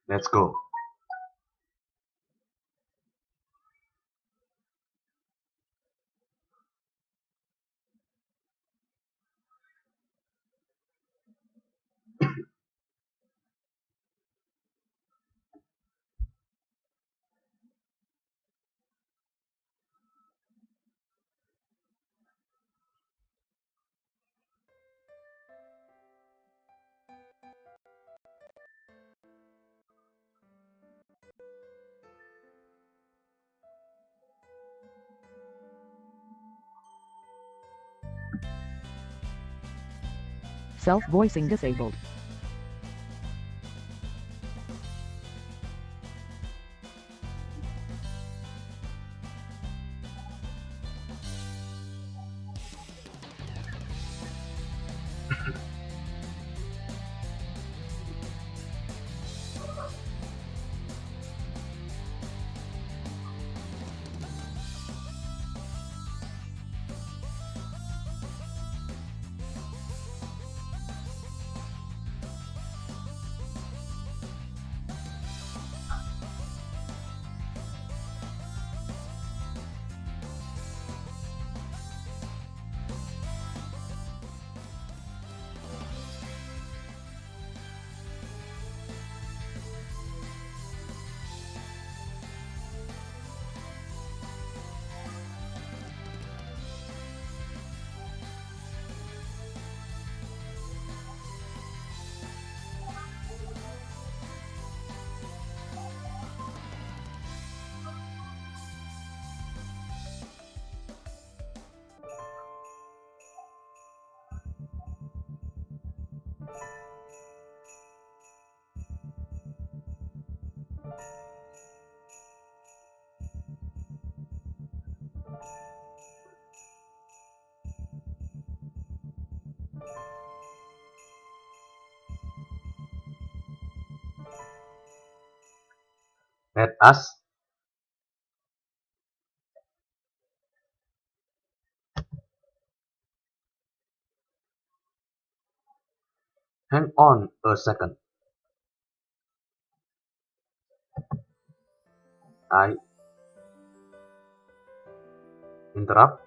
Let's go. Self-voicing disabled. Let us hang on a second. I interrupt,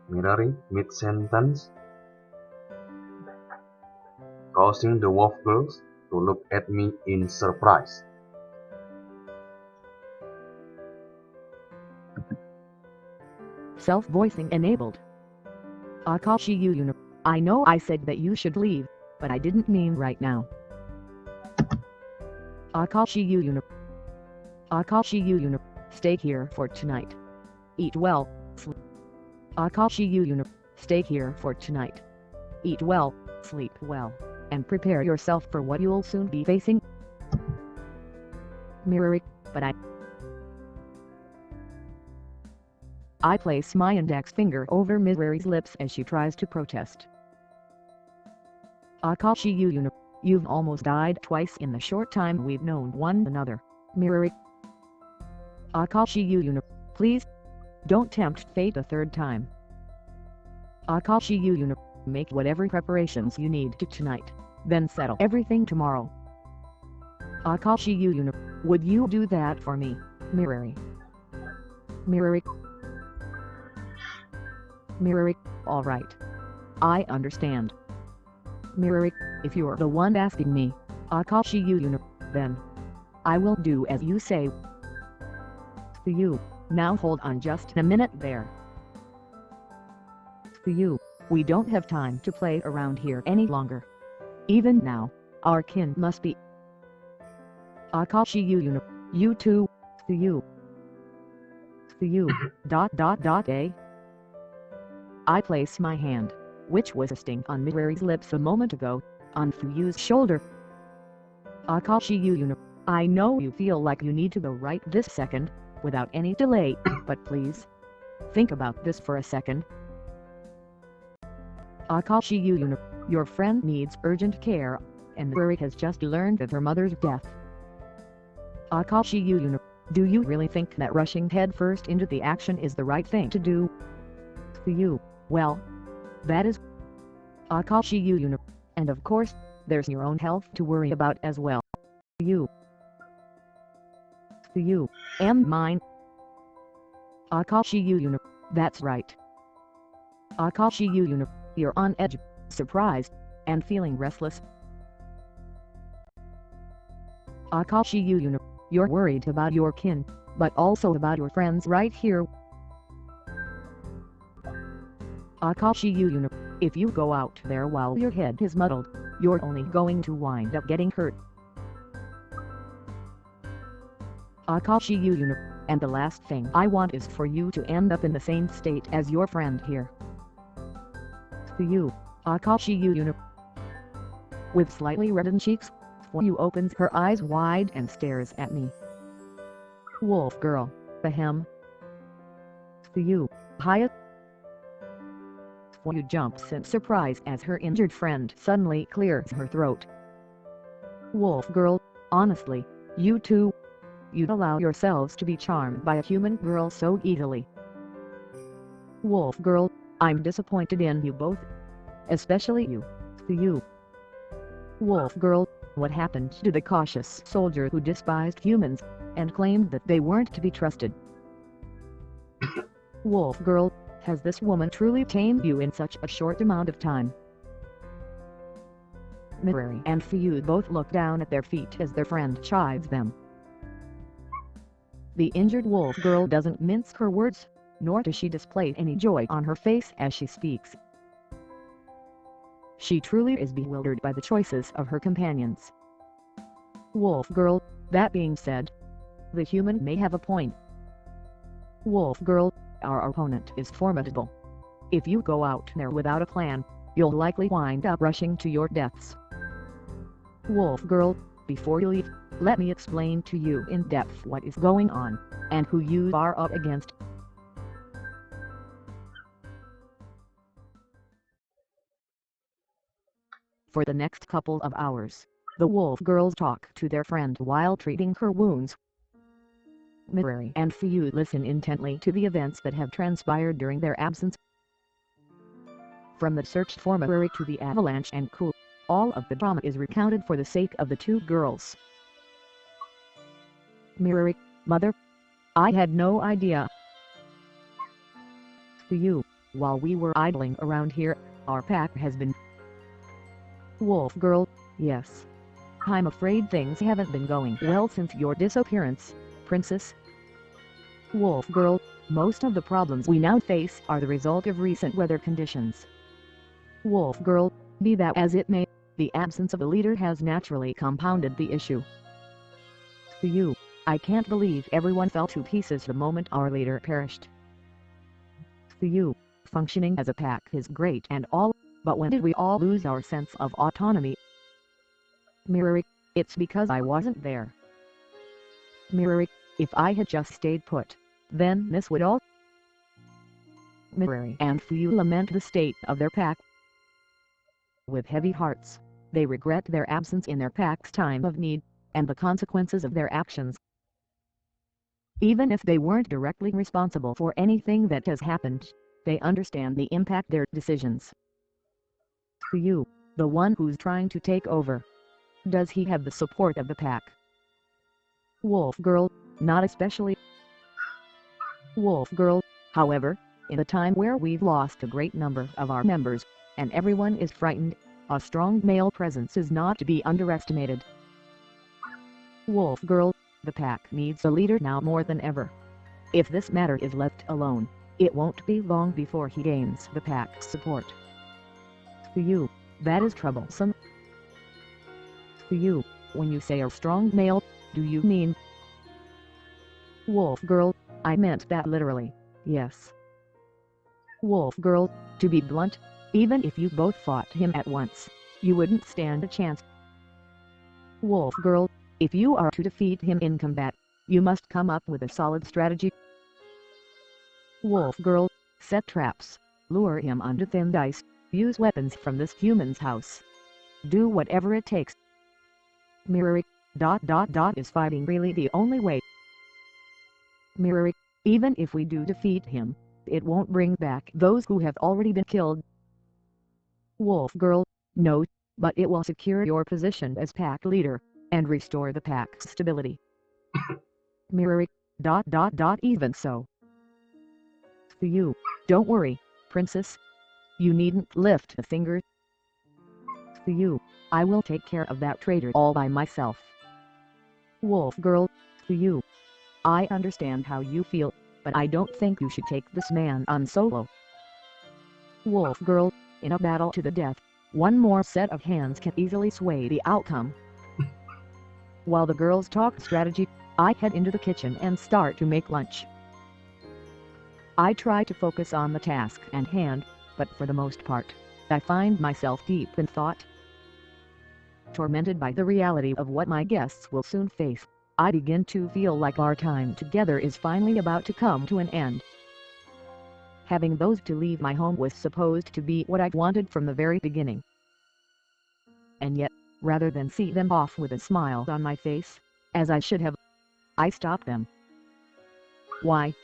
mirroring mid-sentence, causing the wolf girls to look at me in surprise. Self-voicing enabled. Akashi Yu. I know I said that you should leave, but I didn't mean right now. Akashi Yu. Akashi Yu. Stay here for tonight. Eat well, sleep. Akashi Yu. Stay here for tonight. Eat well, sleep well, and prepare yourself for what you'll soon be facing. Mirroring, but I place my index finger over Mirari's lips as she tries to protest. Akashi Yu. You've almost died twice in the short time we've known one another, Mirari. Akashi Yu. Please, don't tempt fate a third time. Akashi Yu. Make whatever preparations you need to tonight, then settle everything tomorrow. Akashi Yu. Would you do that for me, Mirari? Mirari. Mirari, alright. I understand. Mirari, if you're the one asking me, Akashi Yu, then I will do as you say. FUYU, now hold on just a minute there. FUYU, we don't have time to play around here any longer. Even now, our kin must be. Akashi Yu, you too, FUYU. FUYU, A. I place my hand, which was resting on Mirari's lips a moment ago, on FUYU's shoulder. Akashi Yu, I know you feel like you need to go right this second, without any delay, but please, think about this for a second. Akashi Yu, your friend needs urgent care, and Miri has just learned of her mother's death. Akashi Yuyuna, do you really think that rushing headfirst into the action is the right thing to do? FUYU, well, that is Akashi Yuyuna, and of course, there's your own health to worry about as well. FUYU, and mine. Akashi Yuyuna, that's right. Akashi Yuyuna, you're on edge, surprised, and feeling restless. Akashi Yuyuna, you're worried about your kin, but also about your friends right here. Akashi Yuyuna, if you go out there while your head is muddled, you're only going to wind up getting hurt. Akashi Yuyuna, and the last thing I want is for you to end up in the same state as your friend here. FUYU, Akashi Yuyuna. With slightly reddened cheeks, FUYU opens her eyes wide and stares at me. Wolf girl, ahem. FUYU, hiya. FUYU jumps in surprise as her injured friend suddenly clears her throat. Wolf girl, honestly, you two, you'd allow yourselves to be charmed by a human girl so easily. Wolf girl, I'm disappointed in you both. Especially you, FUYU. Wolf girl, what happened to the cautious soldier who despised humans, and claimed that they weren't to be trusted? Wolf girl, has this woman truly tamed you in such a short amount of time? Miri and FUYU both look down at their feet as their friend chides them. The injured wolf girl doesn't mince her words, nor does she display any joy on her face as she speaks. She truly is bewildered by the choices of her companions. Wolf girl, that being said, the human may have a point. Wolf girl, our opponent is formidable. If you go out there without a plan, you'll likely wind up rushing to your deaths. Wolf girl, before you leave, let me explain to you in depth what is going on, and who you are up against. For the next couple of hours, the wolf girls talk to their friend while treating her wounds. Miri and FUYU listen intently to the events that have transpired during their absence. From the search for Miri to the avalanche and coup, all of the drama is recounted for the sake of the two girls. Miri, mother, I had no idea. FUYU, while we were idling around here, our pack has been. Wolf girl, yes. I'm afraid things haven't been going well since your disappearance, princess. Wolf girl, most of the problems we now face are the result of recent weather conditions. Wolf girl, be that as it may, the absence of a leader has naturally compounded the issue. FUYU, I can't believe everyone fell to pieces the moment our leader perished. FUYU, functioning as a pack is great and all, but when did we all lose our sense of autonomy? Miri, it's because I wasn't there. Miri, if I had just stayed put, then this would all. Miri and FUYU lament the state of their pack. With heavy hearts, they regret their absence in their pack's time of need, and the consequences of their actions. Even if they weren't directly responsible for anything that has happened, they understand the impact their decisions. FUYU, the one who's trying to take over. Does he have the support of the pack? Wolf girl, not especially. Wolf girl, however, in a time where we've lost a great number of our members, and everyone is frightened, a strong male presence is not to be underestimated. Wolf girl, the pack needs a leader now more than ever. If this matter is left alone, it won't be long before he gains the pack's support. FUYU, that is troublesome. FUYU, when you say a strong male, do you mean? Wolf girl, I meant that literally, yes. Wolf girl, to be blunt, even if you both fought him at once, you wouldn't stand a chance. Wolf girl, if you are to defeat him in combat, you must come up with a solid strategy. Wolf girl, set traps, lure him onto thin ice, use weapons from this human's house. Do whatever it takes, Mirroring, is fighting really the only way? Mirroring, even if we do defeat him, it won't bring back those who have already been killed. Wolf Girl, no, but it will secure your position as pack leader, and restore the pack's stability. Mirroring, even so. FUYU, don't worry, princess. You needn't lift a finger. FUYU, I will take care of that traitor all by myself. Wolf Girl, FUYU, I understand how you feel, but I don't think you should take this man on solo. Wolf Girl, in a battle to the death, one more set of hands can easily sway the outcome. While the girls talk strategy, I head into the kitchen and start to make lunch. I try to focus on the task at hand, but for the most part, I find myself deep in thought. Tormented by the reality of what my guests will soon face, I begin to feel like our time together is finally about to come to an end. Having those to leave my home was supposed to be what I wanted from the very beginning. And yet, rather than see them off with a smile on my face, as I should have, I stopped them. Why?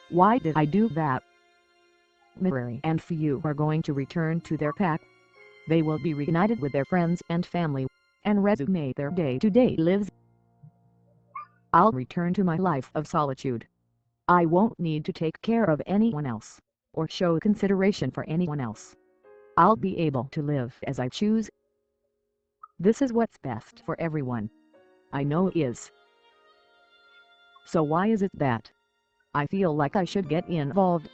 Why did I do that? Mirroring and FUYU are going to return to their pack. They will be reunited with their friends and family, and resume their day-to-day lives. I'll return to my life of solitude. I won't need to take care of anyone else, or show consideration for anyone else. I'll be able to live as I choose. This is what's best for everyone. I know it is. So why is it that I feel like I should get involved?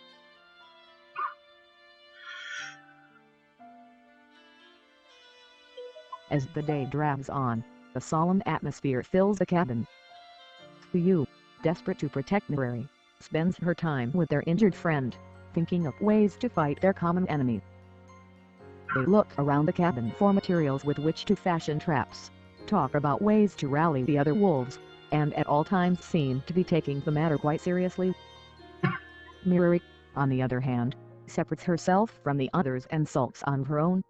As the day drags on, a solemn atmosphere fills the cabin. FUYU, desperate to protect Mirroring, spends her time with their injured friend, thinking of ways to fight their common enemy. They look around the cabin for materials with which to fashion traps, talk about ways to rally the other wolves, and at all times seem to be taking the matter quite seriously. Mirroring, on the other hand, separates herself from the others and sulks on her own.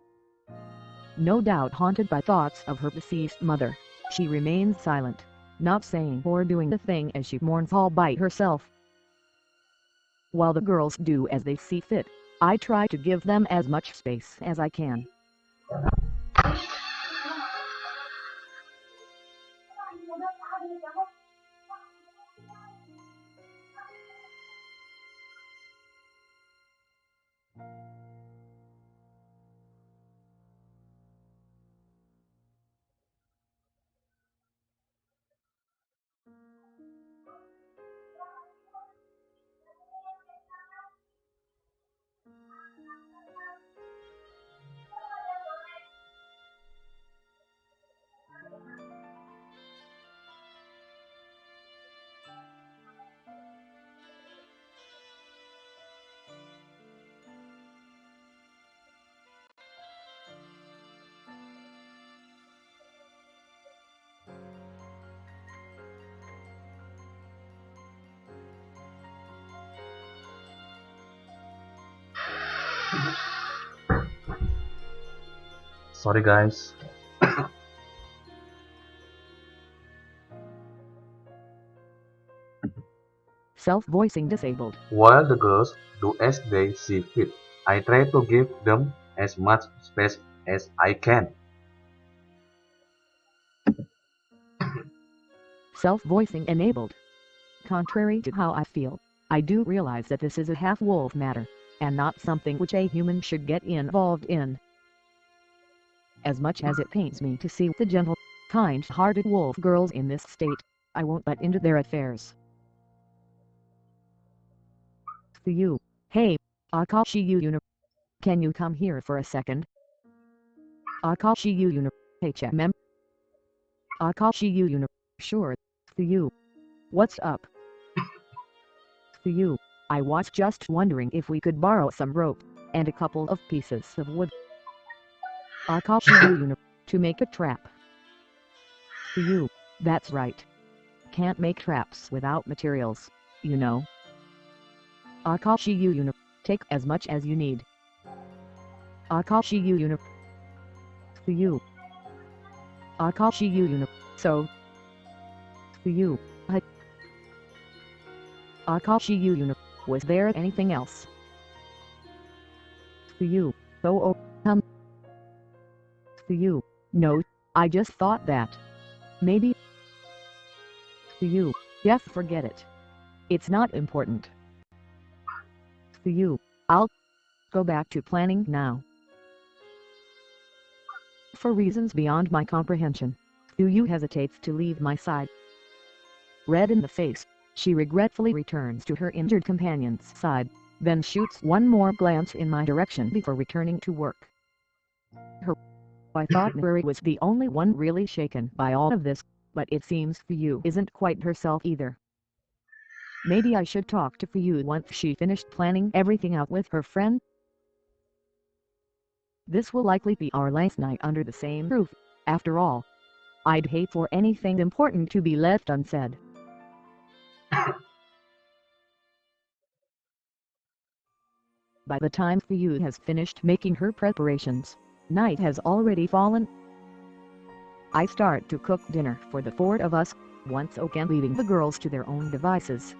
No doubt haunted by thoughts of her deceased mother, she remains silent, not saying or doing the thing as she mourns all by herself. While the girls do as they see fit, I try to give them as much space as I can. Sorry guys. Self-voicing disabled. While the girls do as they see fit, I try to give them as much space as I can. Self-voicing enabled. Contrary to how I feel, I do realize that this is a half-wolf matter, and not something which a human should get involved in. As much as it pains me to see the gentle, kind-hearted wolf girls in this state, I won't butt into their affairs. FUYU, hey, Akashi can you come here for a second? Akashi paycheck mem. Akashi sure, FUYU. What's up? FUYU, I was just wondering if we could borrow some rope, and a couple of pieces of wood. Akashi to make a trap. FUYU, that's right. Can't make traps without materials, you know. Akashi take as much as you need. Akashi FUYU. Akashi So, FUYU, FUYU, was there anything else? FUYU, FUYU, no, I just thought that. Maybe. FUYU, Jeff, forget it. It's not important. FUYU, I'll go back to planning now. For reasons beyond my comprehension, FUYU hesitates to leave my side. Red in the face, she regretfully returns to her injured companion's side, then shoots one more glance in my direction before returning to work. I thought Mary was the only one really shaken by all of this, but it seems FUYU isn't quite herself either. Maybe I should talk to FUYU once she finished planning everything out with her friend. This will likely be our last night under the same roof, after all. I'd hate for anything important to be left unsaid. By the time FUYU has finished making her preparations, night has already fallen. I start to cook dinner for the four of us, once again leaving the girls to their own devices.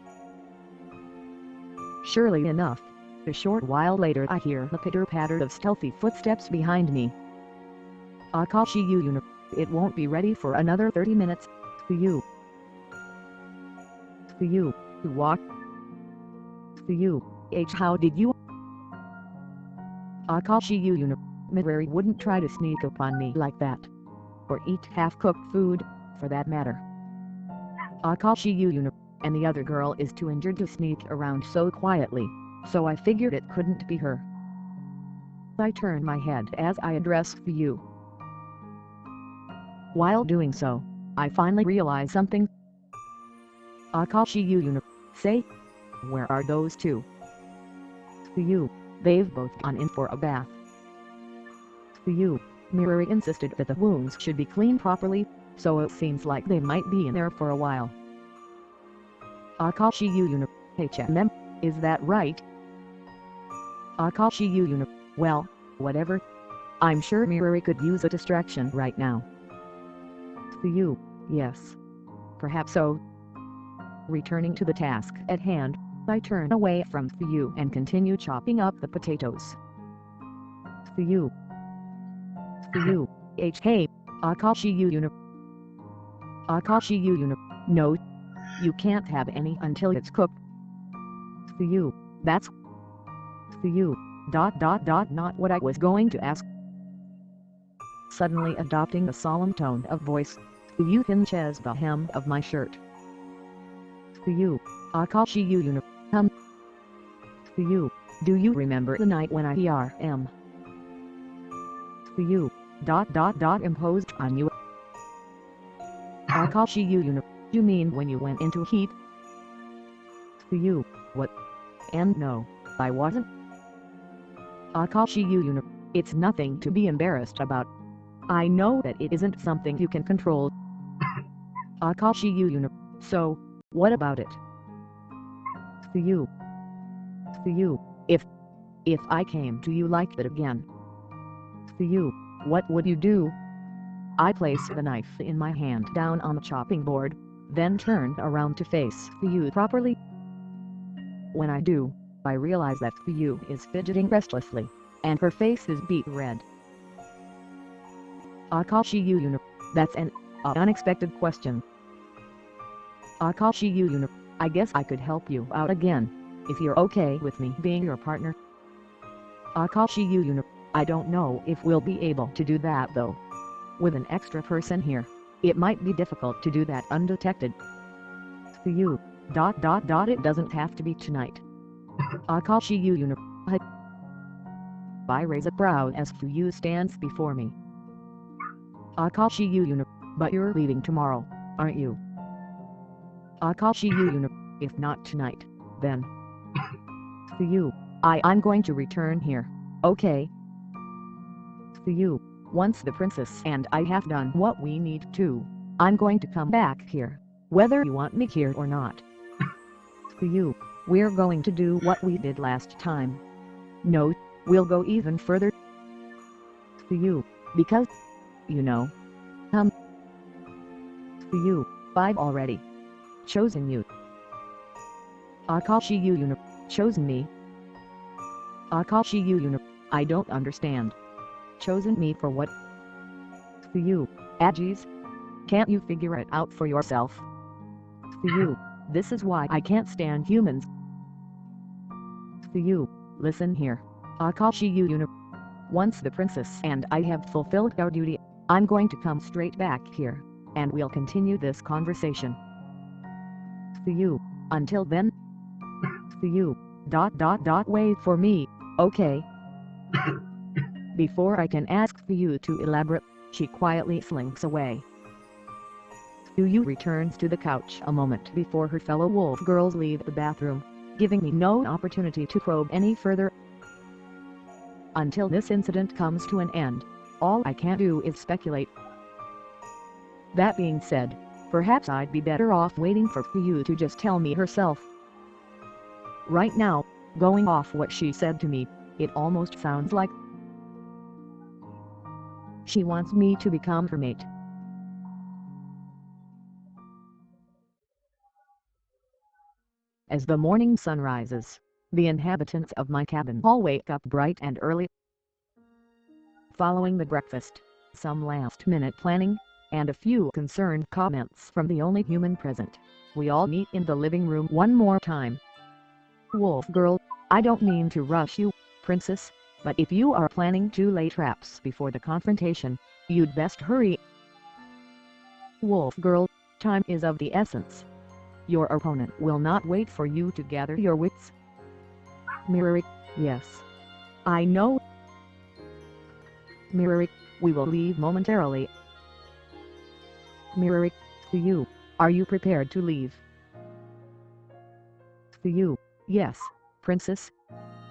Surely enough, a short while later I hear the pitter-patter of stealthy footsteps behind me. FUYU, it won't be ready for another 30 minutes, FUYU. FUYU, to walk. FUYU, how did you? FUYU, Mary wouldn't try to sneak up on me like that. Or eat half-cooked food, for that matter. FUYU, and the other girl is too injured to sneak around so quietly, so I figured it couldn't be her. I turn my head as I address FUYU. While doing so, I finally realize something. FUYU, say, where are those two? FUYU, they've both gone in for a bath. FUYU, Miri insisted that the wounds should be cleaned properly, so it seems like they might be in there for a while. FUYU, HMM, is that right? FUYU, well, whatever. I'm sure Miri could use a distraction right now. FUYU, yes. Perhaps so. Returning to the task at hand, I turn away from FUYU and continue chopping up the potatoes. FUYU. FUYU, hey, FUYU. FUYU, no. You can't have any until it's cooked. FUYU, that's... FUYU, not what I was going to ask. Suddenly adopting a solemn tone of voice, FUYU pinches the hem of my shirt. FUYU, FUYU, FUYU, do you remember the night when I FUYU, imposed on you? FUYU, you mean when you went into heat? FUYU, what? And no, I wasn't. FUYU, it's nothing to be embarrassed about. I know that it isn't something you can control. FUYU, so, what about it? FUYU. FUYU, if I came to you like that again. FUYU, what would you do? I place the knife in my hand down on the chopping board, then turn around to face FUYU properly. When I do, I realize that FUYU is fidgeting restlessly, and her face is beet red. FUYU, that's an unexpected question. FUYU, I guess I could help you out again, if you're okay with me being your partner. FUYU, I don't know if we'll be able to do that though. With an extra person here, it might be difficult to do that undetected. FUYU, it doesn't have to be tonight. FUYU, I raise a brow as FUYU stands before me. FUYU, but you're leaving tomorrow, aren't you? FUYU, if not tonight, then. FUYU, I'm going to return here, okay? FUYU, once the princess and I have done what we need to, I'm going to come back here, whether you want me here or not. FUYU, we're going to do what we did last time. No, we'll go even further. FUYU, because, you know. FUYU, 5 already. Chosen you. Akashi you chosen me. Akashi you I don't understand. Chosen me for what? FUYU, Aggies. Can't you figure it out for yourself? FUYU, this is why I can't stand humans. FUYU, listen here. Akashi you once the princess and I have fulfilled our duty, I'm going to come straight back here, and we'll continue this conversation. FUYU, until then. FUYU, wait for me, okay? Before I can ask FUYU to elaborate, she quietly slinks away. FUYU returns to the couch a moment before her fellow wolf girls leave the bathroom, giving me no opportunity to probe any further. Until this incident comes to an end, all I can do is speculate. That being said, perhaps I'd be better off waiting for FUYU to just tell me herself. Right now, going off what she said to me, it almost sounds like she wants me to become her mate. As the morning sun rises, the inhabitants of my cabin all wake up bright and early. Following the breakfast, some last-minute planning, and a few concerned comments from the only human present, we all meet in the living room one more time. Wolf girl, I don't mean to rush you, princess, but if you are planning to lay traps before the confrontation, you'd best hurry. Wolf girl, time is of the essence. Your opponent will not wait for you to gather your wits. Mirroring, yes. I know. Mirroring, we will leave momentarily. Mirroring, FUYU, are you prepared to leave? FUYU, yes, princess.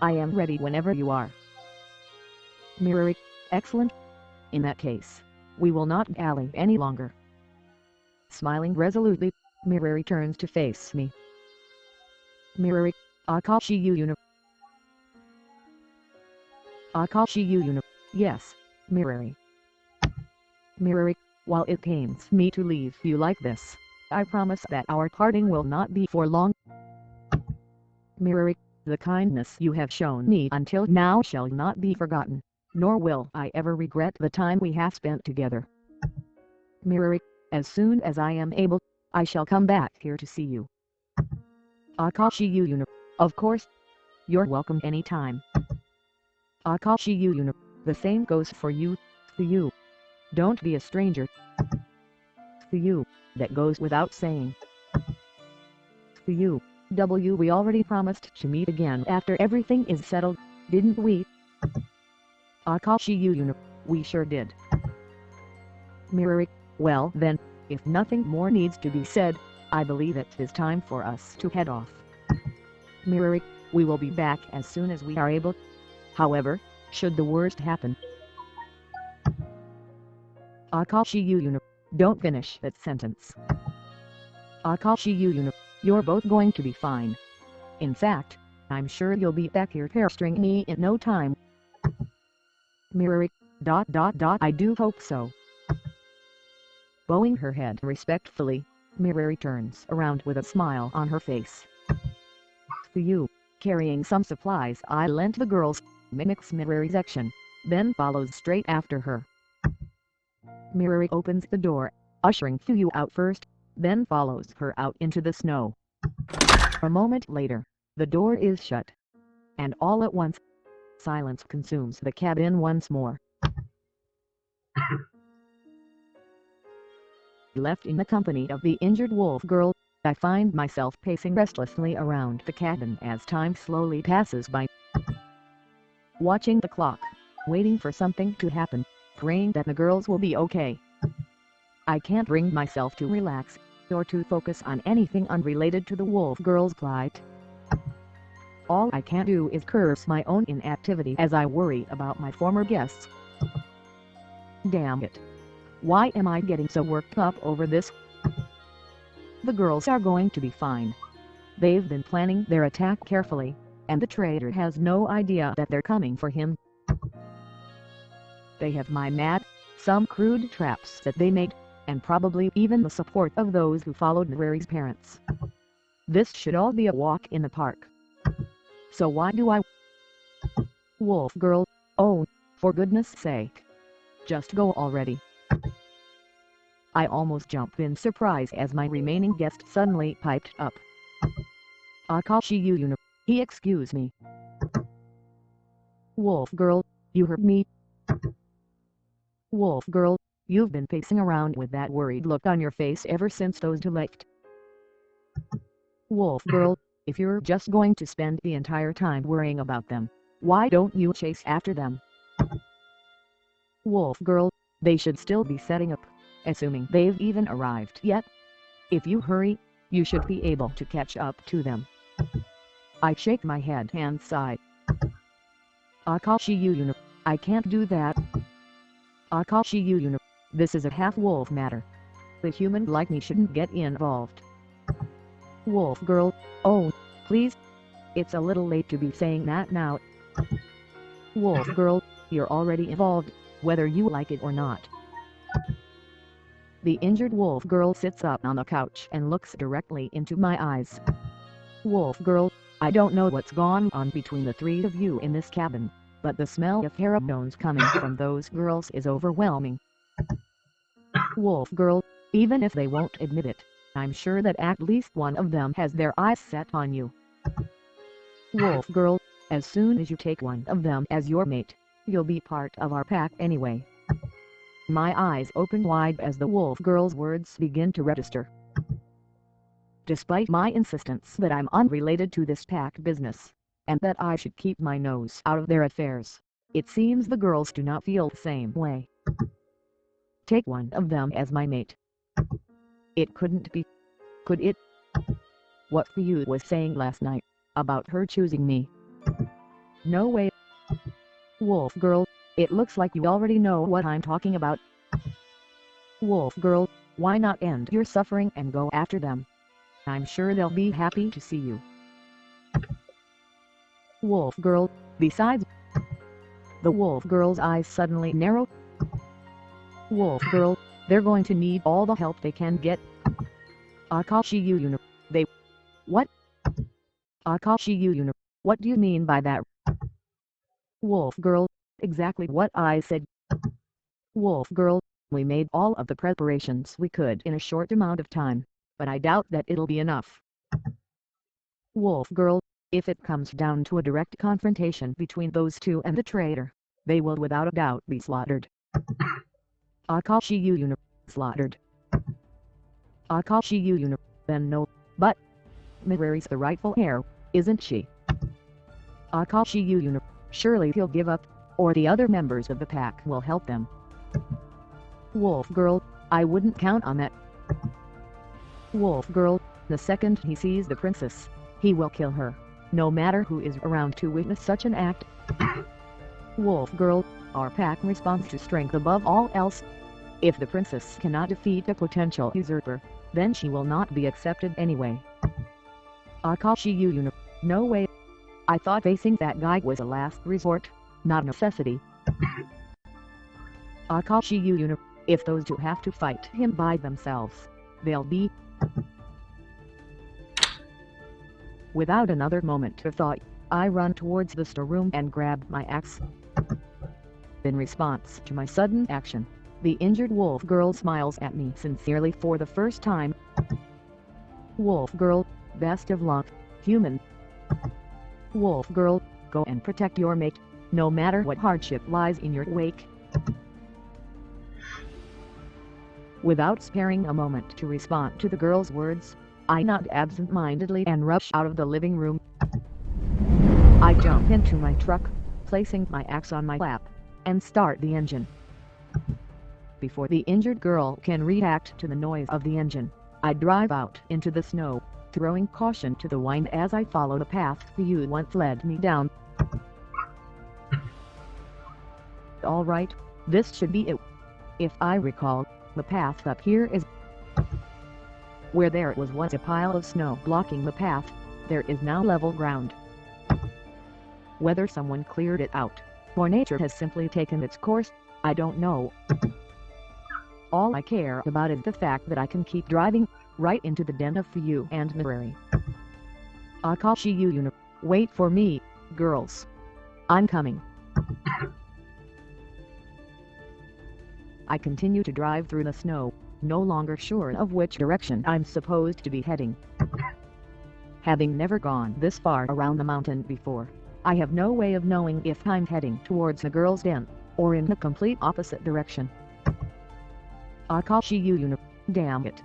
I am ready whenever you are. Mirroring, excellent. In that case, we will not dally any longer. Smiling resolutely, Mirroring turns to face me. Mirroring, Akashi you Akashi you yes, Mirroring. Mirroring, while it pains me to leave you like this, I promise that our parting will not be for long. Mirroring, the kindness you have shown me until now shall not be forgotten, nor will I ever regret the time we have spent together. Mirroring, as soon as I am able, I shall come back here to see you. Akashi you of course. You're welcome anytime. Akashi you the same goes for you, FUYU. Don't be a stranger. FUYU, that goes without saying. FUYU, we already promised to meet again after everything is settled, didn't we? Akashi you we sure did. Mirroring, well then, if nothing more needs to be said, I believe it is time for us to head off. Mirroring, we will be back as soon as we are able. However, should the worst happen. Akashi you don't finish that sentence. Akashi you you're both going to be fine. In fact, I'm sure you'll be back here hairstring me in no time. Mirroring, I do hope so. Bowing her head respectfully, Mirroring turns around with a smile on her face. FUYU, carrying some supplies I lent the girls, mimics Mirroring's action, then follows straight after her. Mirroring opens the door, ushering FUYU out first, then follows her out into the snow. A moment later, the door is shut. And all at once, silence consumes the cabin once more. Left in the company of the injured wolf girl, I find myself pacing restlessly around the cabin as time slowly passes by. Watching the clock, waiting for something to happen, praying that the girls will be okay. I can't bring myself to relax, or to focus on anything unrelated to the wolf girl's plight. All I can do is curse my own inactivity as I worry about my former guests. Damn it. Why am I getting so worked up over this? The girls are going to be fine. They've been planning their attack carefully, and the traitor has no idea that they're coming for him. They have my mad, some crude traps that they made, and probably even the support of those who followed Mary's parents. This should all be a walk in the park. So why do I? Wolf girl, oh, for goodness sake. Just go already. I almost jumped in surprise as my remaining guest suddenly piped up. Akashi Yuyuna, excuse me. Wolf girl, you heard me. Wolf girl, you've been pacing around with that worried look on your face ever since those two left. Wolf girl, if you're just going to spend the entire time worrying about them, why don't you chase after them? Wolf girl, they should still be setting up, assuming they've even arrived yet. If you hurry, you should be able to catch up to them. I shake my head and sigh. Akashi Yuyuna, I can't do that. Akashi Yuyuna, this is a half-wolf matter. The human like me shouldn't get involved. Wolf girl, oh, please. It's a little late to be saying that now. Wolf girl, you're already involved, whether you like it or not. The injured wolf girl sits up on the couch and looks directly into my eyes. Wolf girl, I don't know what's gone on between the three of you in this cabin, but the smell of pheromones coming from those girls is overwhelming. Wolf girl, even if they won't admit it, I'm sure that at least one of them has their eyes set on you. Wolf girl, as soon as you take one of them as your mate, you'll be part of our pack anyway. My eyes open wide as the wolf girl's words begin to register. Despite my insistence that I'm unrelated to this pack business, and that I should keep my nose out of their affairs, it seems the girls do not feel the same way. Take one of them as my mate. It couldn't be, could it? What FUYU was saying last night, about her choosing me. No way. Wolf girl, it looks like you already know what I'm talking about. Wolf girl, why not end your suffering and go after them? I'm sure they'll be happy to see you. Wolf girl, besides... The wolf girl's eyes suddenly narrow. Wolf girl, they're going to need all the help they can get. Akashi Yuyuna, they... What? Akashi Yuyuna, what do you mean by that? Wolf girl, exactly what I said. Wolf girl, we made all of the preparations we could in a short amount of time, but I doubt that it'll be enough. Wolf girl, if it comes down to a direct confrontation between those two and the traitor, they will without a doubt be slaughtered. Akashi Yuyuna, slaughtered. Akashi Yuyuna, then no, but... Midori's the rightful heir, isn't she? Akashi Yuyuna, surely he'll give up, or the other members of the pack will help them. Wolf girl, I wouldn't count on that. Wolf girl, the second he sees the princess, he will kill her, no matter who is around to witness such an act. Wolf girl, our pack responds to strength above all else. If the princess cannot defeat a potential usurper, then she will not be accepted anyway. Akashi Yuyuna, no way. I thought facing that guy was a last resort, not a necessity. Akashi Yuyuna, if those two have to fight him by themselves, they'll be... Without another moment of thought, I run towards the storeroom and grab my axe. In response to my sudden action, the injured wolf girl smiles at me sincerely for the first time. Wolf girl, best of luck, human. Wolf girl, go and protect your mate, no matter what hardship lies in your wake. Without sparing a moment to respond to the girl's words, I nod absent-mindedly and rush out of the living room. I jump into my truck, placing my axe on my lap, and start the engine. Before the injured girl can react to the noise of the engine, I drive out into the snow, throwing caution to the wind as I follow the path FUYU once led me down. Alright, this should be it. If I recall, the path up here is... Where there was once a pile of snow blocking the path, there is now level ground. Whether someone cleared it out, or nature has simply taken its course, I don't know. All I care about is the fact that I can keep driving, right into the den of FUYU and Mirari. Akashi Yu, wait for me, girls. I'm coming. I continue to drive through the snow, no longer sure of which direction I'm supposed to be heading. Having never gone this far around the mountain before, I have no way of knowing if I'm heading towards the girls' den, or in the complete opposite direction. Akashi Yu, damn it.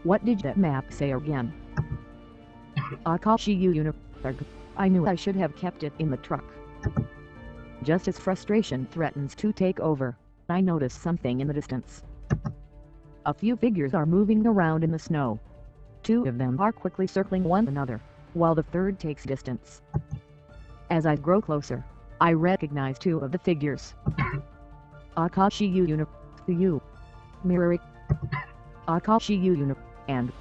What did that map say again? Akashi Yu, I knew I should have kept it in the truck. Just as frustration threatens to take over, I notice something in the distance. A few figures are moving around in the snow. Two of them are quickly circling one another, while the third takes distance. As I grow closer, I recognize two of the figures. Akashi Yu, FUYU, Mirari, Akashi Yu, and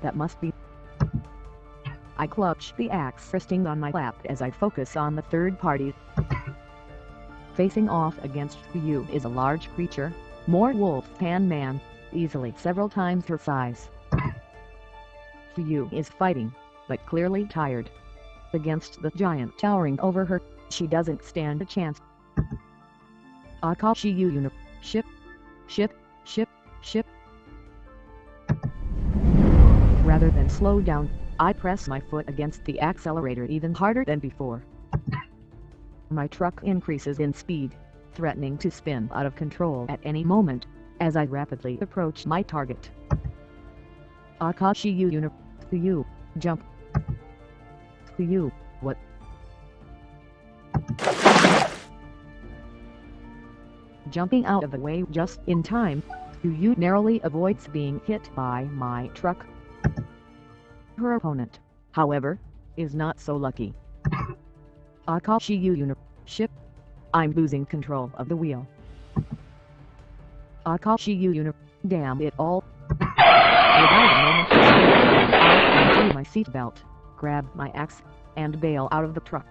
that must be. I clutch the axe resting on my lap as I focus on the third party. Facing off against FUYU is a large creature, more wolf than man, easily several times her size. FUYU is fighting, but clearly tired. Against the giant towering over her, she doesn't stand a chance. Akashi Yu, ship, ship, ship, ship. Rather than slow down, I press my foot against the accelerator even harder than before. My truck increases in speed, threatening to spin out of control at any moment, as I rapidly approach my target. Akashi Yu, FUYU, jump. FUYU, what? Jumping out of the way just in time, FUYU narrowly avoids being hit by my truck. Her opponent, however, is not so lucky. Akashi Yu, ship. I'm losing control of the wheel. Akashi Yu, damn it all. Without a moment to spare, I undo my seatbelt, grab my axe, and bail out of the truck.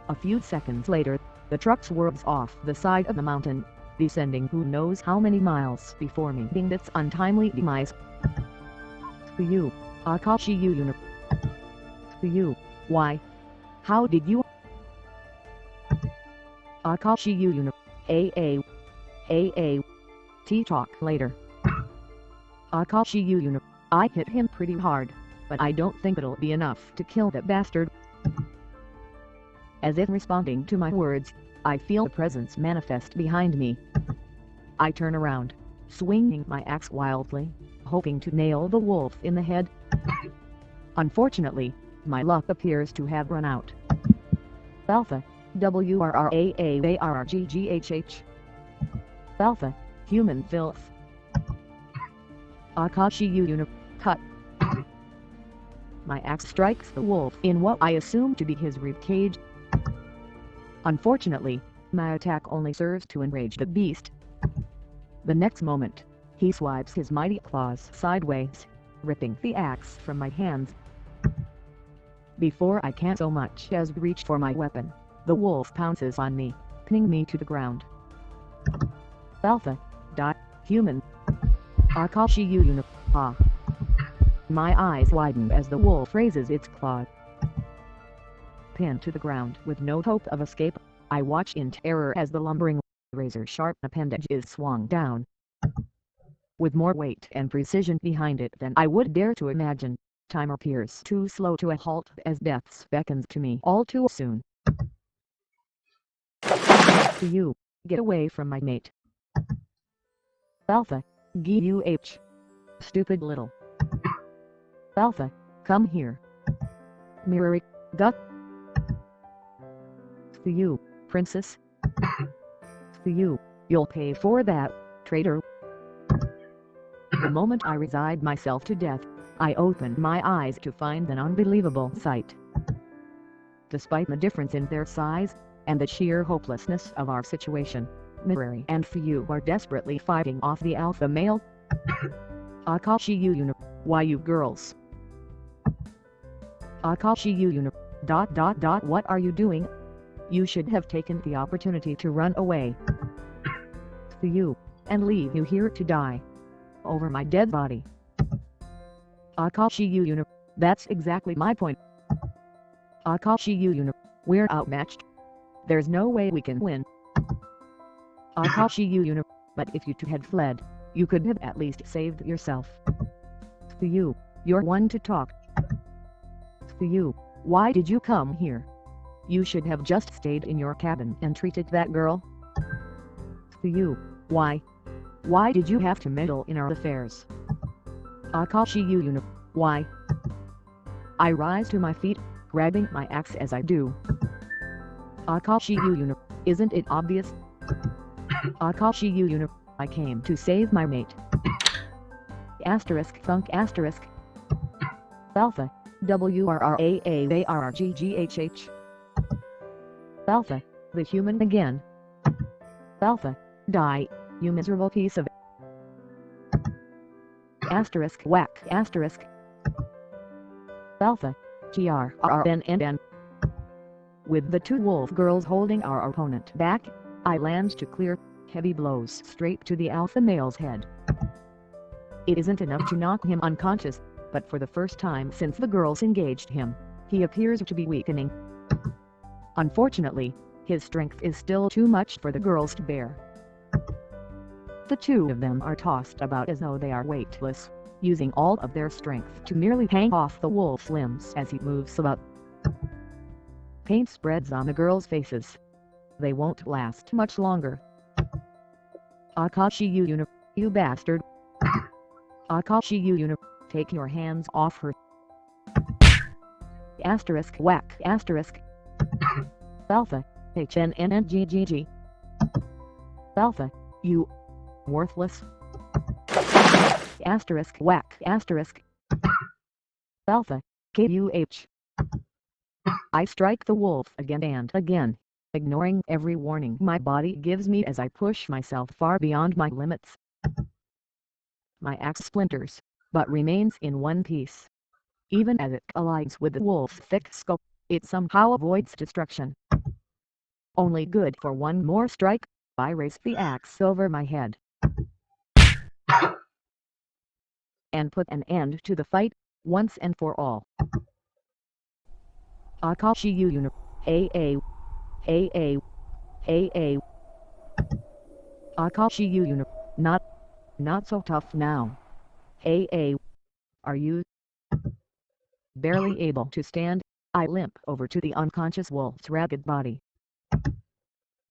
A few seconds later, the truck swerves off the side of the mountain, descending who knows how many miles before meeting its untimely demise. FUYU, Akashi Yu, FUYU, why? How did you? Akashi Yu, T-talk later. Akashi Yu, I hit him pretty hard, but I don't think it'll be enough to kill that bastard. As if responding to my words, I feel a presence manifest behind me. I turn around, swinging my axe wildly, hoping to nail the wolf in the head. Unfortunately, my luck appears to have run out. Alpha, WRRAAARGGHH. Alpha, human filth. Akashi Yu, cut. My axe strikes the wolf in what I assume to be his ribcage. Unfortunately, my attack only serves to enrage the beast. The next moment, he swipes his mighty claws sideways, ripping the axe from my hands. Before I can so much as reach for my weapon, the wolf pounces on me, pinning me to the ground. Alpha, human. Akashi Yu, ah. My eyes widen as the wolf raises its claws. Pinned to the ground with no hope of escape, I watch in terror as the lumbering, razor-sharp appendage is swung down. With more weight and precision behind it than I would dare to imagine, time appears too slow to a halt as death beckons to me all too soon. FUYU, get away from my mate. Alpha, GUH. Stupid little. Alpha, come here. Mirari, duck. FUYU, princess. FUYU, you'll pay for that, traitor. The moment I resigned myself to death, I opened my eyes to find an unbelievable sight. Despite the difference in their size, and the sheer hopelessness of our situation, Mirari and FUYU are desperately fighting off the alpha male. Akashi Yu, why you girls? Akashi Yu, ... what are you doing? You should have taken the opportunity to run away. FUYU, and leave you here to die over my dead body. Akashi Yu, that's exactly my point. Akashi Yu, we're outmatched. There's no way we can win. Akashi Yu, but if you two had fled, you could have at least saved yourself. FUYU, you're one to talk. FUYU, why did you come here? You should have just stayed in your cabin and treated that girl. FUYU, why? Why did you have to meddle in our affairs? Akashi Yu, why? I rise to my feet, grabbing my axe as I do. Akashi Yu, isn't it obvious? Akashi Yu, I came to save my mate. Asterisk thunk asterisk. Alpha, WRRAAARGGHH. Alpha, the human again. Alpha, die, you miserable piece of... Asterisk whack asterisk. Alpha, TRRNNN. With the two wolf girls holding our opponent back, I land to clear heavy blows straight to the alpha male's head. It isn't enough to knock him unconscious, but for the first time since the girls engaged him, he appears to be weakening. Unfortunately, his strength is still too much for the girls to bear. The two of them are tossed about as though they are weightless, using all of their strength to merely hang off the wolf's limbs as he moves about. Paint spreads on the girls' faces. They won't last much longer. Akashi Yu, you bastard. Akashi Yu, take your hands off her. Asterisk whack asterisk. Alpha, HNNNGGG. Alpha, you worthless. Asterisk whack asterisk. Alpha, KUH. I strike the wolf again and again, ignoring every warning my body gives me as I push myself far beyond my limits. My axe splinters, but remains in one piece. Even as it collides with the wolf's thick skull, it somehow avoids destruction. Only good for one more strike, I raise the axe over my head and put an end to the fight, once and for all. Akashi Yu, AA. Akashi Yu, not so tough now. Are you? Barely able to stand, I limp over to the unconscious wolf's ragged body.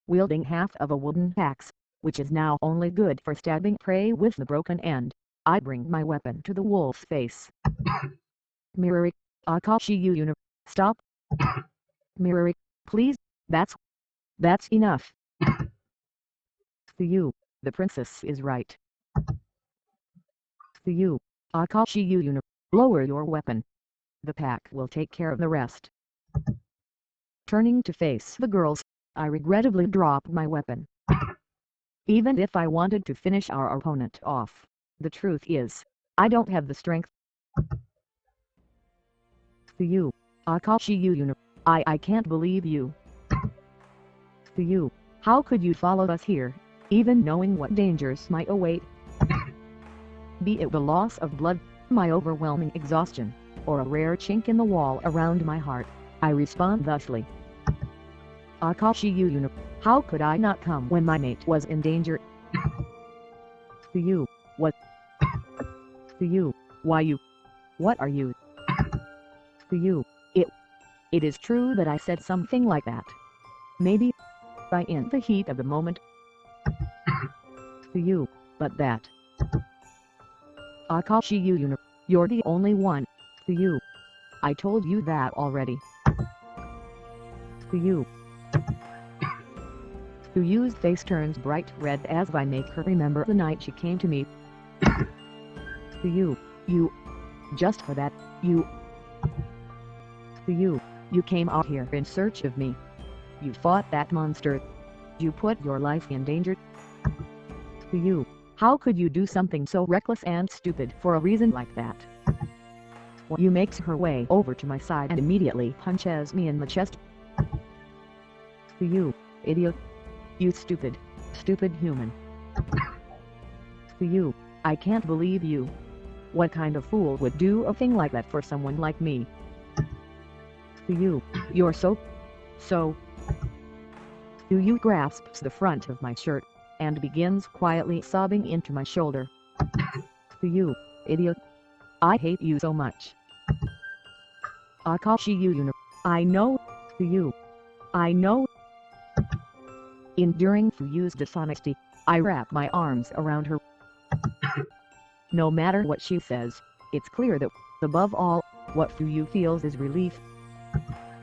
Wielding half of a wooden axe, which is now only good for stabbing prey with the broken end, I bring my weapon to the wolf's face. Mirror, Akashi Yu, stop. Mirror, please, that's enough. FUYU, the princess is right. FUYU, Akashi Yu, lower your weapon. The pack will take care of the rest. Turning to face the girls, I regrettably drop my weapon. Even if I wanted to finish our opponent off, the truth is, I don't have the strength. FUYU, Akashi Yu, I can't believe you. FUYU, how could you follow us here, even knowing what dangers might await? Be it the loss of blood, my overwhelming exhaustion, or a rare chink in the wall around my heart, I respond thusly. Akashi Yu, how could I not come when my mate was in danger? FUYU, what? FUYU, why you? What are you? FUYU, it is true that I said something like that. Maybe in the heat of the moment. FUYU, but that. Akashi Yu, you're the only one. FUYU, I told you that already. FUYU. FUYU's face turns bright red as I make her remember the night she came to me. FUYU, you. Just for that, you. FUYU, you came out here in search of me. You fought that monster. You put your life in danger. FUYU, how could you do something so reckless and stupid for a reason like that? FUYU makes her way over to my side and immediately punches me in the chest. FUYU, idiot. You stupid human. FUYU, I can't believe you. What kind of fool would do a thing like that for someone like me? FUYU, you're so... FUYU grasps the front of my shirt, and begins quietly sobbing into my shoulder. FUYU, idiot. I hate you so much. Akashi, I know, FUYU. I know. Enduring FUYU's dishonesty, I wrap my arms around her. No matter what she says, it's clear that, above all, what FUYU feels is relief.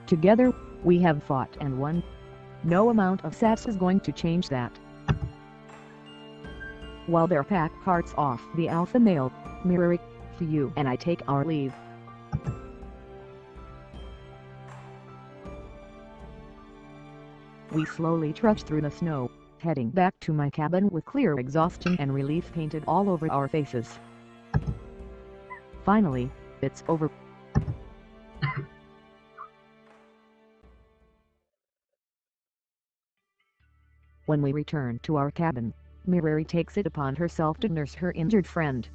Together, we have fought and won. No amount of sass is going to change that. While their pack carts off the alpha male, Mirari, FUYU and I take our leave. We slowly trudge through the snow, heading back to my cabin with clear exhaustion and relief painted all over our faces. Finally, it's over. When we return to our cabin, Mirari takes it upon herself to nurse her injured friend.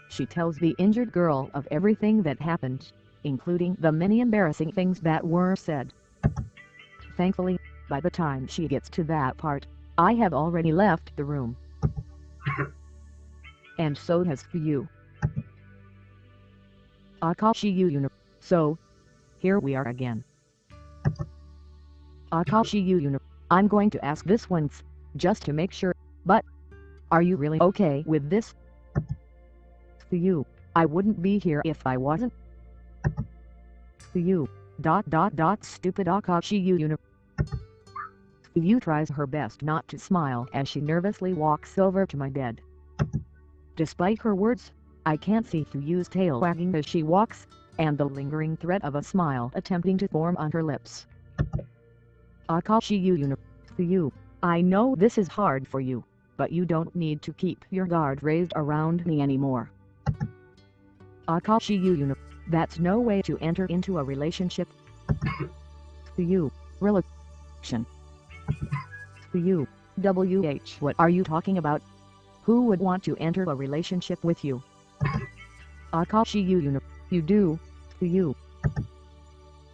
She tells the injured girl of everything that happened, including the many embarrassing things that were said. Thankfully, by the time she gets to that part, I have already left the room. And so has FUYU. Akashi, so, here we are again. Akashi, I'm going to ask this once, just to make sure, but, are you really okay with this? FUYU, I wouldn't be here if I wasn't. FUYU, stupid Akashi, FUYU tries her best not to smile as she nervously walks over to my bed. Despite her words, I can't see FUYU's tail wagging as she walks, and the lingering threat of a smile attempting to form on her lips. Akashi, FUYU, I know this is hard for you, but you don't need to keep your guard raised around me anymore. Akashi, that's no way to enter into a relationship. FUYU, relation. FUYU, what are you talking about? Who would want to enter a relationship with you? Akashi, you do, FUYU.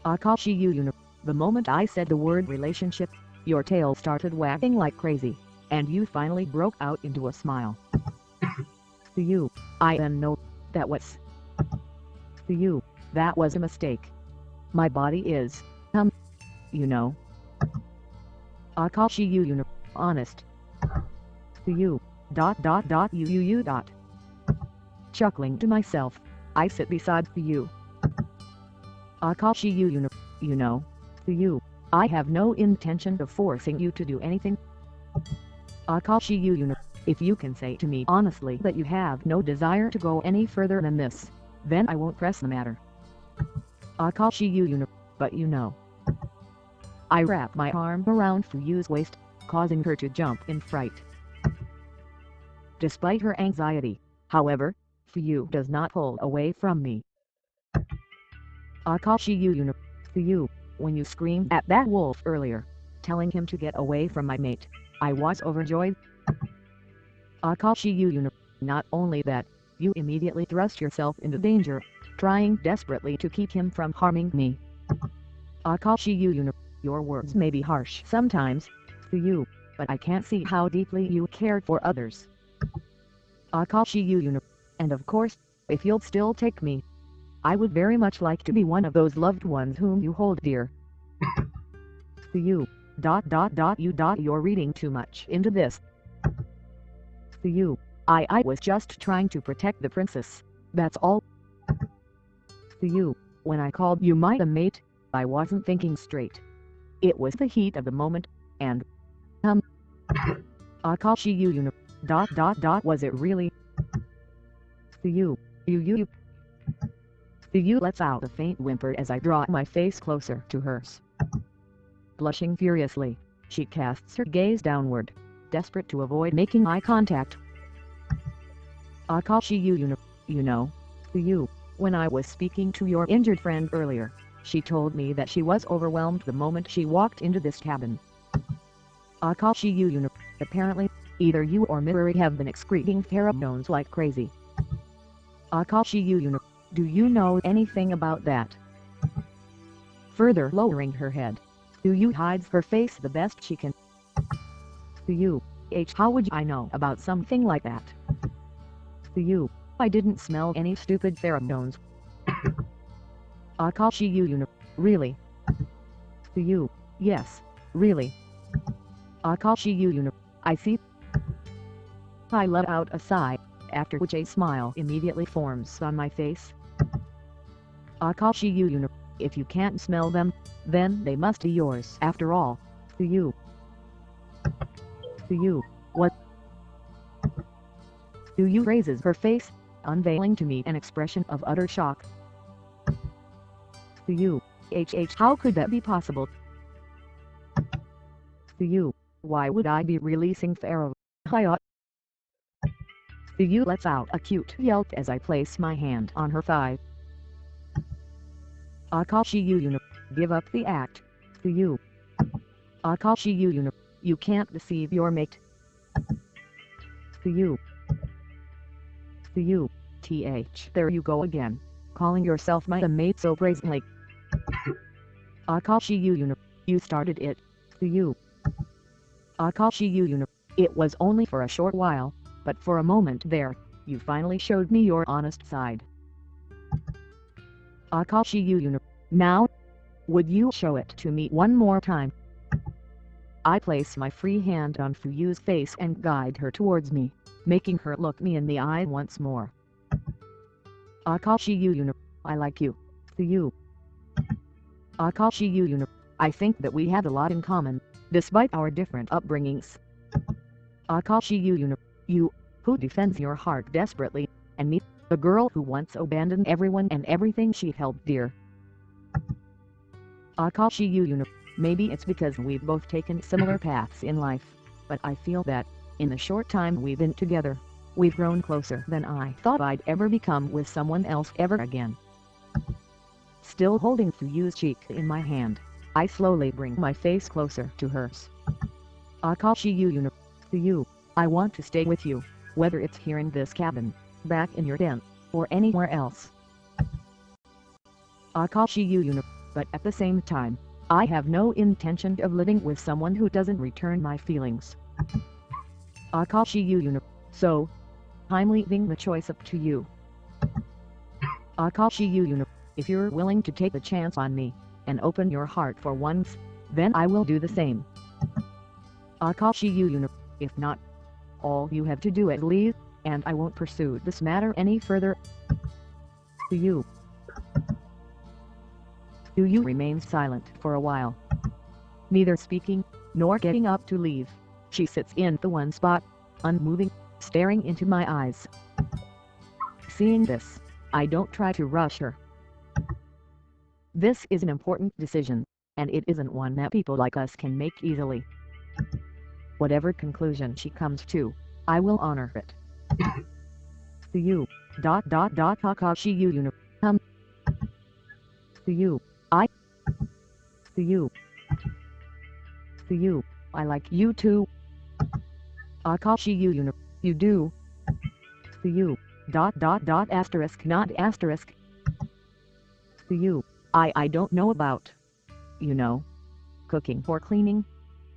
Akashi, the moment I said the word relationship, your tail started wagging like crazy, and you finally broke out into a smile. FUYU, I know, that was... FUYU, that was a mistake. My body is, you know. Akashi, honest. FUYU, you. Chuckling to myself, I sit beside FUYU. Akashi, you know, FUYU, I have no intention of forcing you to do anything. Akashi, if you can say to me honestly that you have no desire to go any further than this, then I won't press the matter. Akashi, but you know. I wrap my arm around FUYU's waist, causing her to jump in fright. Despite her anxiety, however, FUYU does not pull away from me. Akashi, FUYU, when you screamed at that wolf earlier, telling him to get away from my mate, I was overjoyed. Akashi, not only that, you immediately thrust yourself into danger, trying desperately to keep him from harming me. Akashi, your words may be harsh sometimes, FUYU, but I can't see how deeply you cared for others. Akashi, and of course, if you'll still take me, I would very much like to be one of those loved ones whom you hold dear. FUYU, you're reading too much into this. FUYU, I was just trying to protect the princess, that's all. FUYU, when I called you my mate, I wasn't thinking straight. It was the heat of the moment, and... Akashi, was it really? FUYU, you. FUYU lets out a faint whimper as I draw my face closer to hers. Blushing furiously, she casts her gaze downward, desperate to avoid making eye contact. Akashi, you know, FUYU, when I was speaking to your injured friend earlier, she told me that she was overwhelmed the moment she walked into this cabin. Akashi, apparently, Either you or Miruri have been excreting pheromones like crazy. Akashi Yuyuna, do you know anything about that? Further lowering her head, FUYU hides her face the best she can. FUYU, how would I know about something like that? FUYU, I didn't smell any stupid pheromones. Akashi Yuyuna, really? FUYU, yes, really. Akashi Yuyuna, I see. I let out a sigh, after which a smile immediately forms on my face. Akashi Yuyuna, if you can't smell them, then they must be yours after all. FUYU. FUYU, what? FUYU raises her face, unveiling to me an expression of utter shock. FUYU, how could that be possible? FUYU, why would I be releasing Pharaoh? FUYU lets out a cute yelp as I place my hand on her thigh. Akashi Yuyuna, give up the act. FUYU. Akashi Yuyuna, you can't deceive your mate. FUYU. FUYU, there you go again, calling yourself my mate so brazenly. Akashi Yuyuna, you started it. FUYU. Akashi Yuyuna, it was only for a short while, but for a moment there, you finally showed me your honest side. Akashi Yuyuna, now, would you show it to me one more time? I place my free hand on FUYU's face and guide her towards me, making her look me in the eye once more. Akashi Yuyuna, I like you. FUYU. Akashi Yuyuna, I think that we have a lot in common, despite our different upbringings. Akashi Yuyuna, you, who defends your heart desperately, and me, the girl who once abandoned everyone and everything she held dear. Akashi Yuyuna, maybe it's because we've both taken similar paths in life, but I feel that, in the short time we've been together, we've grown closer than I thought I'd ever become with someone else ever again. Still holding FUYU's cheek in my hand, I slowly bring my face closer to hers. Akashi Yuyuna, FUYU, I want to stay with you, whether it's here in this cabin, back in your den, or anywhere else. Akashi Yuyuna, but at the same time, I have no intention of living with someone who doesn't return my feelings. Akashi Yuyuna, so, I'm leaving the choice up to you. Akashi Yuyuna, if you're willing to take a chance on me, and open your heart for once, then I will do the same. Akashi Yuyuna, if not, all you have to do is leave, and I won't pursue this matter any further. FUYU. FUYU remains silent for a while. Neither speaking, nor getting up to leave, she sits in the one spot, unmoving, staring into my eyes. Seeing this, I don't try to rush her. This is an important decision, and it isn't one that people like us can make easily. Whatever conclusion she comes to, I will honor it. FUYU. Akashi Yuyuna. FUYU. FUYU. FUYU. I like you too. Akashi Yuyuna. You do. FUYU. Asterisk not asterisk. FUYU. I don't know about, you know, cooking or cleaning,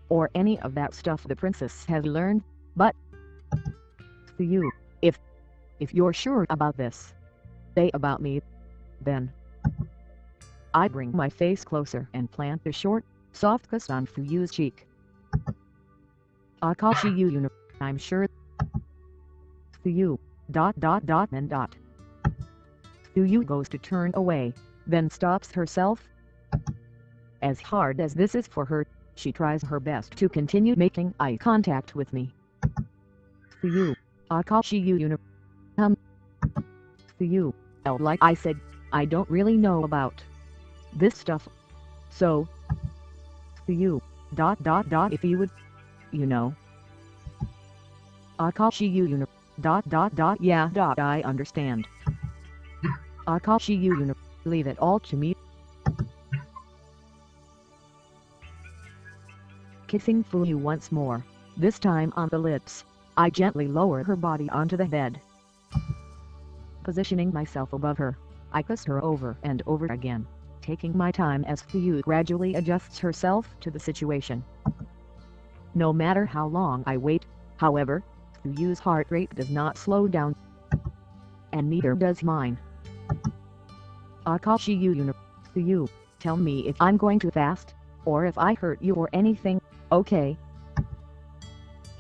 or any of that stuff the princess has learned, but FUYU, if you're sure about this, say about me, then. I bring my face closer and plant a short, soft kiss on FUYU's cheek. Akashi Yuyuna, I'm sure. FUYU. FUYU goes to turn away, then stops herself. As hard as this is for her, she tries her best to continue making eye contact with me. FUYU. Akashi Yuyuna. FUYU. Like I said, I don't really know about this stuff. So, FUYU. If you would, you know. Akashi Yuyuna. Yeah. I understand. Akashi Yuyuna. Leave it all to me. Kissing FUYU once more, this time on the lips, I gently lower her body onto the bed. Positioning myself above her, I kiss her over and over again, taking my time as FUYU gradually adjusts herself to the situation. No matter how long I wait, however, FUYU's heart rate does not slow down, and neither does mine. Akashi FUYU, tell me if I'm going too fast, or if I hurt you or anything, okay?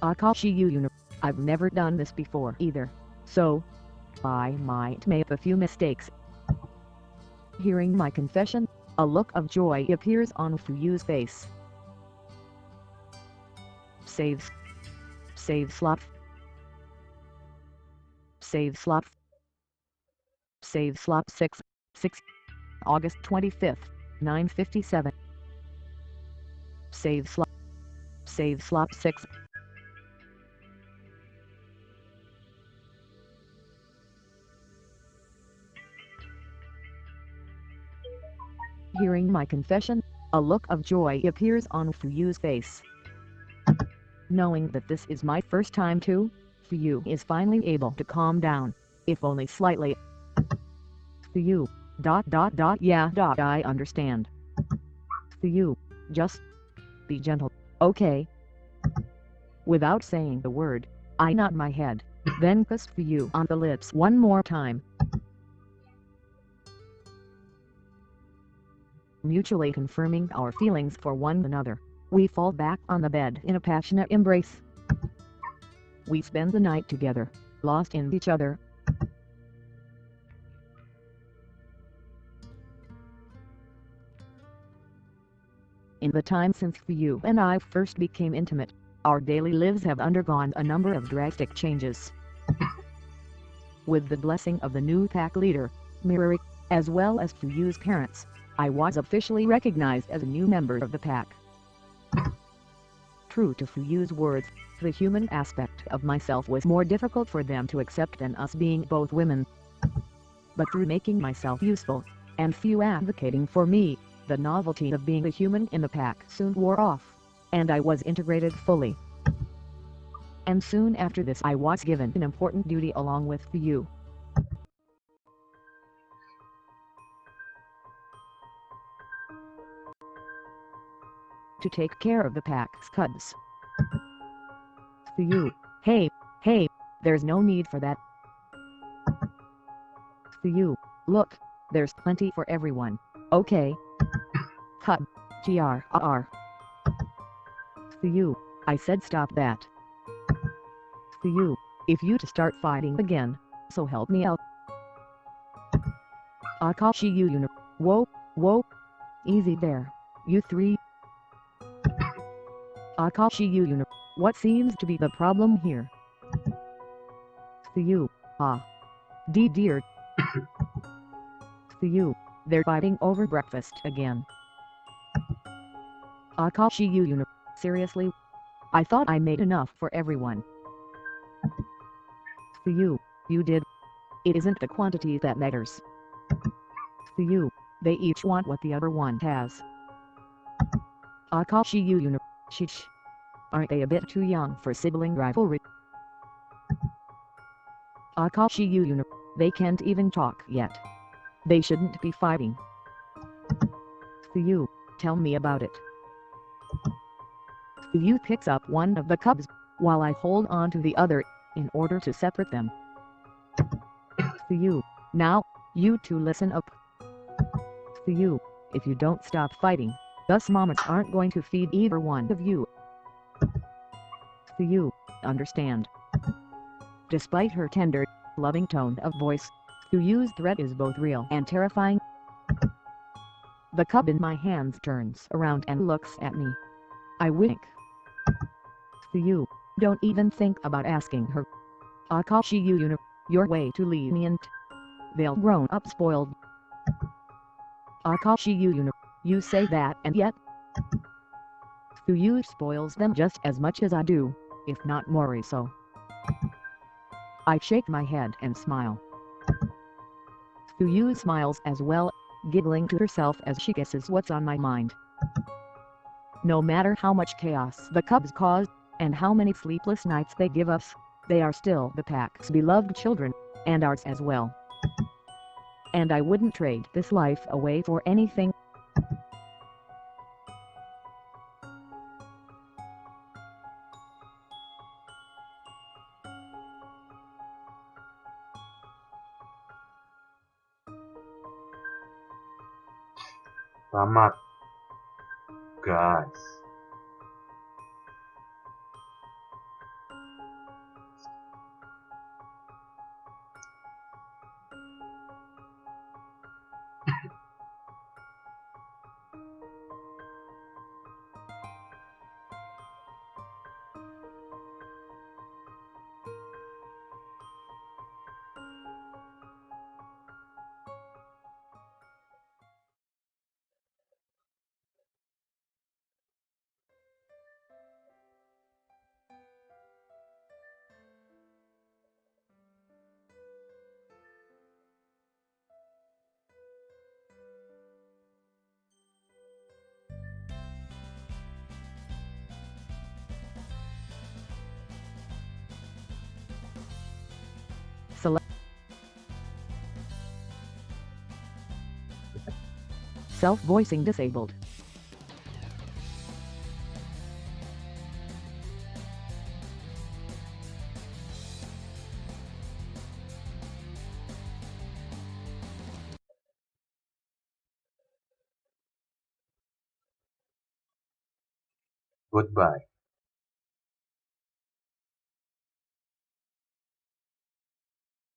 Akashi I've never done this before either, so I might make a few mistakes. Hearing my confession, a look of joy appears on FUYU's face. Save slot. Save slot. Save slot 6, August 25th, 9:57. Save slot 6. Hearing my confession, a look of joy appears on FUYU's face. Knowing that this is my first time too, FUYU is finally able to calm down, if only slightly. FUYU, yeah, I understand. FUYU, just be gentle, okay? Without saying the word, I nod my head, then kiss FUYU on the lips one more time. Mutually confirming our feelings for one another, we fall back on the bed in a passionate embrace. We spend the night together, lost in each other. In the time since FUYU and I first became intimate, our daily lives have undergone a number of drastic changes. With the blessing of the new pack leader, Mirari, as well as FUYU's parents, I was officially recognized as a new member of the pack. True to FUYU's words, the human aspect of myself was more difficult for them to accept than us being both women. But through making myself useful, and FUYU advocating for me, the novelty of being a human in the pack soon wore off, and I was integrated fully. And soon after this I was given an important duty along with FUYU. To take care of the pack's cubs. FUYU, hey, there's no need for that. FUYU, look, there's plenty for everyone, okay? Cub, TRR. FUYU, I said stop that. FUYU, if you to start fighting again, so help me out. Akashi whoa, easy there, you three. Akashi what seems to be the problem here? FUYU, dear. FUYU, they're fighting over breakfast again. Akashi seriously? I thought I made enough for everyone. FUYU, you did. It isn't the quantity that matters. FUYU, they each want what the other one has. Akashi sheesh. Aren't they a bit too young for sibling rivalry? Akashi they can't even talk yet. They shouldn't be fighting. FUYU, tell me about it. FUYU picks up one of the cubs, while I hold on to the other, in order to separate them. FUYU, now, you two listen up. FUYU, if you don't stop fighting, us mamas aren't going to feed either one of you. FUYU, understand. Despite her tender, loving tone of voice, FUYU's threat is both real and terrifying. The cub in my hands turns around and looks at me. I wink. FUYU, don't even think about asking her. Akashi you're way too lenient. They'll grown up spoiled. Akashi you say that and yet FUYU spoils them just as much as I do, if not more so. I shake my head and smile. FUYU smiles as well, giggling to herself as she guesses what's on my mind. No matter how much chaos the cubs cause, and how many sleepless nights they give us, they are still the pack's beloved children, and ours as well. And I wouldn't trade this life away for anything. Selamat, guys. Self-voicing disabled. Goodbye.